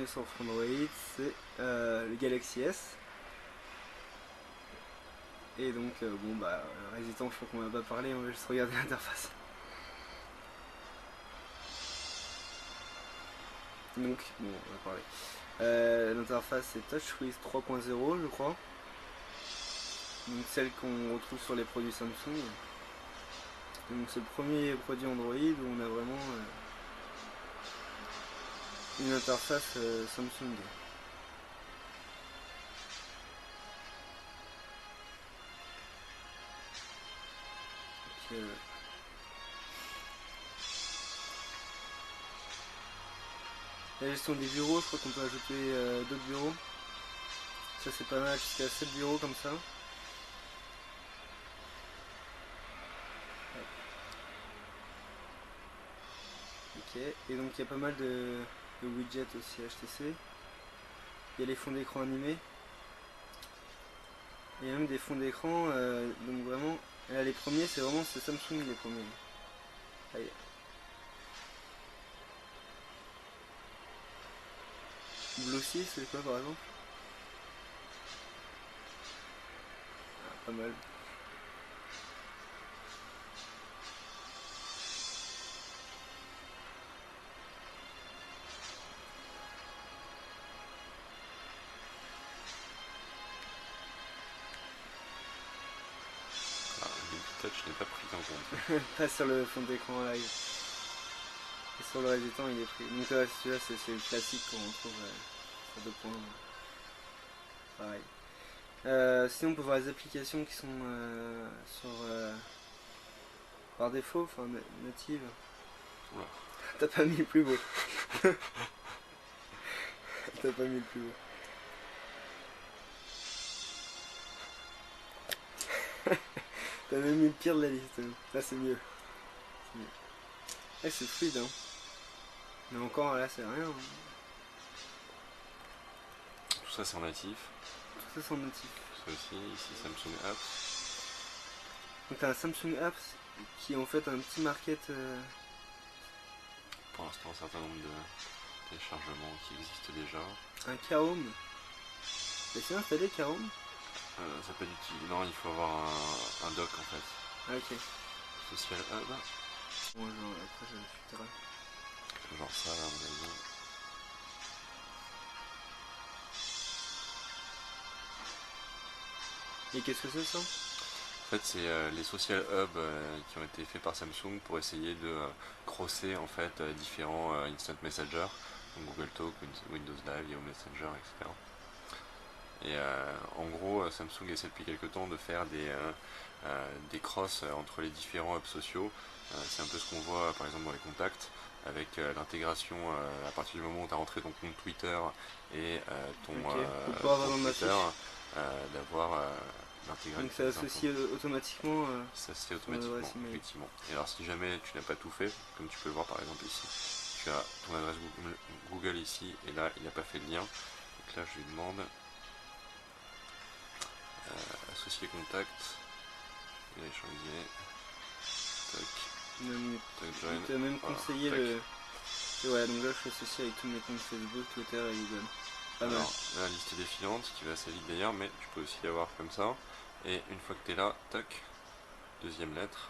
mieux sur Android, c'est le Galaxy S. Et donc, bon, bah, Résistant, je crois qu'on va pas parler, on va juste regarder l'interface. Donc, bon, on va parler. L'interface c'est TouchWiz 3.0, je crois. Donc, celle qu'on retrouve sur les produits Samsung. Donc, c'est le premier produit Android où on a vraiment une interface Samsung. Donc, la gestion des bureaux, je crois qu'on peut ajouter d'autres bureaux. Ça c'est pas mal, jusqu'à 7 bureaux comme ça. Ok, et donc il y a pas mal de widgets aussi HTC. Il y a les fonds d'écran animés. Il y a même des fonds d'écran, donc vraiment, là, les premiers c'est vraiment Samsung les premiers. Allez. Glossy, c'est quoi par exemple? Ah, pas mal. Ah, le touch n'est pas pris en compte. Pas sur le fond d'écran live. Et sur le Résistant il est pris. Donc celui-là c'est le classique qu'on retrouve sur 2 points. Pareil. Sinon on peut voir les applications qui sont sur par défaut, enfin natives. Oula. T'as pas mis le plus beau. T'as pas mis le plus beau. T'as même mis le pire de la liste. Là c'est mieux. C'est mieux. Eh, c'est fluide hein. Mais encore là c'est rien. Hein. Tout ça c'est en natif. Tout ça c'est en natif. Ça aussi, ici Samsung Apps. Donc t'as un Samsung Apps qui est en fait un petit market. Pour l'instant, un certain nombre de téléchargements qui existent déjà. Un K-Home. Et c'est installé K-Home? Ça peut être utile. Non, il faut avoir un dock en fait. Ah ok. Social Hub. Bon genre après je filtrerai. Genre ça là, à mon avis. Et qu'est-ce que c'est ça? En fait, c'est les social hubs qui ont été faits par Samsung pour essayer de crosser en fait différents instant messengers, donc Google Talk, Windows Live, Yahoo Messenger, etc. Et en gros, Samsung essaie depuis quelques temps de faire des crosses entre les différents hubs sociaux. C'est un peu ce qu'on voit par exemple dans les contacts, avec l'intégration à partir du moment où tu as rentré ton compte Twitter et ton compte Twitter, d'avoir l'intégralité. Donc ça associe automatiquement. Ça se fait automatiquement, effectivement. Et alors si jamais tu n'as pas tout fait, comme tu peux le voir par exemple ici, tu as ton adresse Google ici, et là il n'a pas fait de lien. Donc là je lui demande associer contact, et échanger, tac, join. Tu as même Voilà, conseillé tac. le. Et ouais, donc là je suis associé avec tous mes comptes Facebook, Twitter et Google. Pas mal. Alors, la liste défilante, qui va assez vite d'ailleurs, mais tu peux aussi l'avoir comme ça. Et une fois que tu es là, tac, deuxième lettre.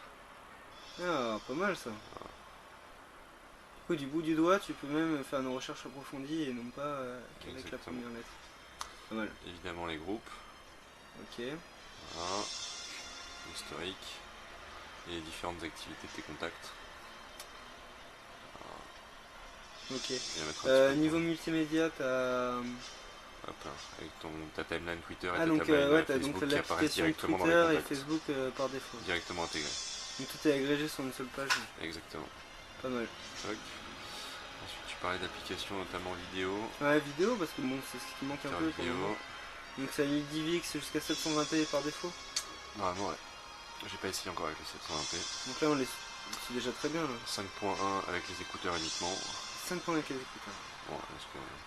Ah, pas mal ça. Voilà. Du coup, du bout du doigt, tu peux même faire une recherche approfondie et non pas qu'avec la Exactement. première lettre. Pas mal. Évidemment les groupes. Ok. Voilà. Historique. Et les différentes activités de tes contacts. Voilà. Ok. Et Niveau multimédia, t'as. Hop là, avec ta timeline Twitter et Ah, ta donc timeline donc Facebook qui apparaissent l'application directement dans les Twitter et contacts. Facebook par défaut. Directement intégré. Donc tout est agrégé sur une seule page. Exactement. Pas mal. Tac. Ensuite tu parlais d'applications notamment vidéo. Ouais, vidéo, parce que bon, c'est ce qui manque un peu pour le moment. Donc ça lit DivX jusqu'à 720p par défaut. Normalement ouais. J'ai pas essayé encore avec le 720p. Donc là c'est déjà très bien là. 5.1 avec les écouteurs uniquement. 5 points avec les écouteurs. Bon,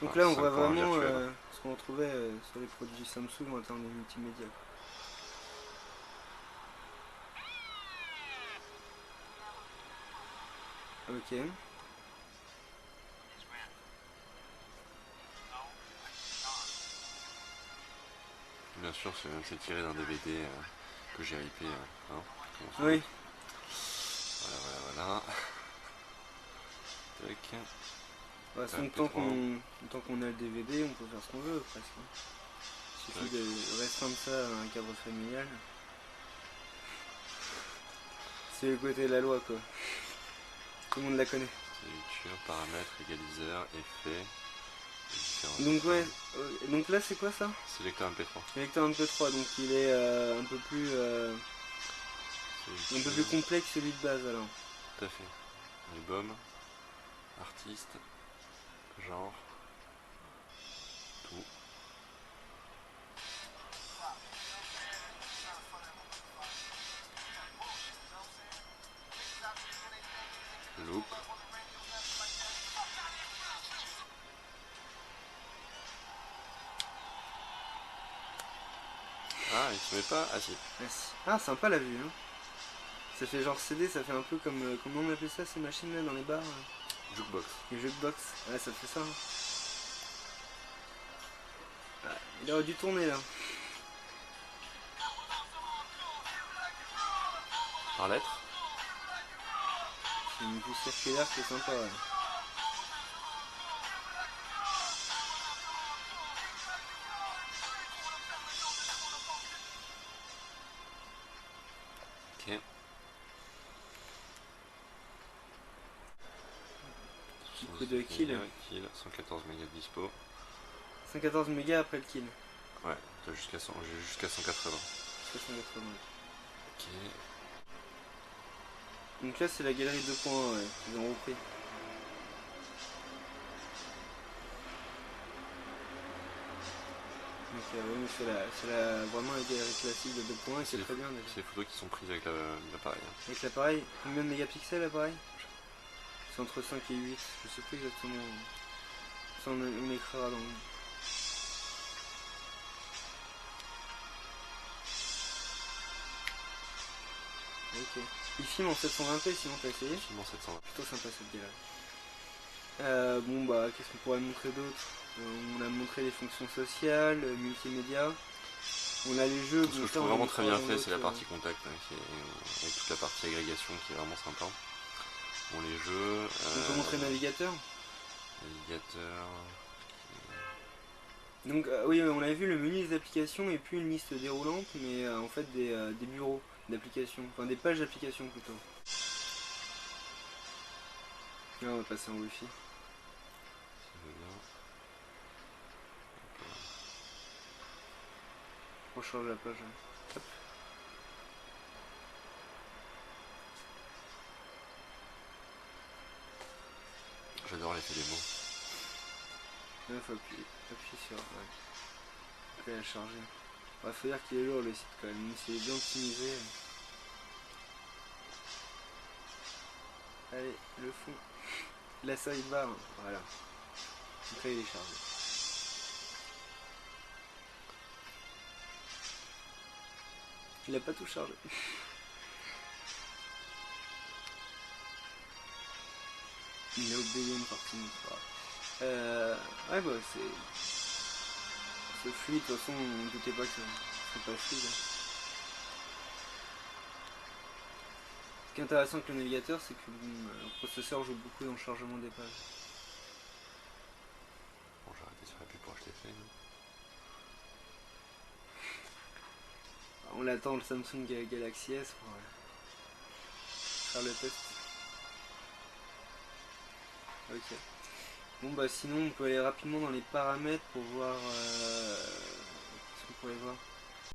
donc là on voit vraiment ce qu'on retrouvait sur les produits Samsung en termes de multimédia. Ok. bien sûr, c'est tiré d'un DVD que j'ai ripé. Hein, Oui. Voilà. Tac. Bah, tant qu'on a le DVD, on peut faire ce qu'on veut presque. Il suffit de restreindre ça à un cadre familial. C'est le côté de la loi, quoi. Tout le monde la connaît. Lecture, paramètres, égaliseur, effet. Donc ouais, donc là c'est quoi ça? C'est lecteur MP3. Lecteur MP3, donc il est un peu plus complexe que celui de base alors. Tout à fait. Album, artiste, genre, tout. Loop. Ah, il se met pas. Ah si. Ah, sympa la vue, hein. Ça fait genre CD, ça fait un peu comme. Comment on appelle ça ces machines là dans les bars? Jukebox. Les jukebox. Ouais, ça fait ça. Hein. Ah, il aurait dû tourner là. Par lettre. C'est une vue circulaire qui est sympa, ouais. Ok. Petit coup de kill. 114 mégas de dispo. 114 mégas après le kill. Ouais, j'ai jusqu'à 180. Jusqu'à 180. Ok. Donc là c'est la galerie 2.1, ouais, ils ont repris. Donc oui, c'est vraiment la galerie classique de 2.1 et c'est très bien déjà. C'est les photos qui sont prises avec l'appareil. Hein. Avec l'appareil, combien de mégapixels l'appareil? C'est entre 5 et 8, je sais plus exactement. Ça on écrira dans le... Ok. Il filme en 720p sinon t'as essayé? Il filme en 720. Plutôt sympa cette galerie. Bon bah qu'est-ce qu'on pourrait montrer d'autre? On a montré les fonctions sociales, multimédia. On a les jeux. Ce que je trouve vraiment très bien fait, c'est la partie contact, hein, avec toute la partie agrégation qui est vraiment sympa. Bon, les jeux. On peut montrer le navigateur. Donc oui, on avait vu le menu des applications et puis une liste déroulante, mais en fait des bureaux d'applications, enfin des pages d'applications plutôt. Là on va passer en Wi-Fi. On change la page. Hop. J'adore l'effet des mots. Là faut appuyer sur... Ouais. Après la charger. Ouais, faut dire qu'il est lourd le site quand même, c'est bien optimisé. Allez, le fond. La sidebar, voilà. Donc là il est chargé. Il a pas tout chargé. Il a oublié une partie. Ouais bah c'est fluide, de toute façon on ne doutait pas que c'est pas fluide. Ce qui est intéressant avec le navigateur, c'est que le processeur joue beaucoup dans le chargement des pages. Bon, j'ai arrêté sur la pub pour acheter fait. On attend le Samsung Galaxy S pour faire le test. Ok. Bon bah sinon on peut aller rapidement dans les paramètres pour voir ce qu'on pourrait voir.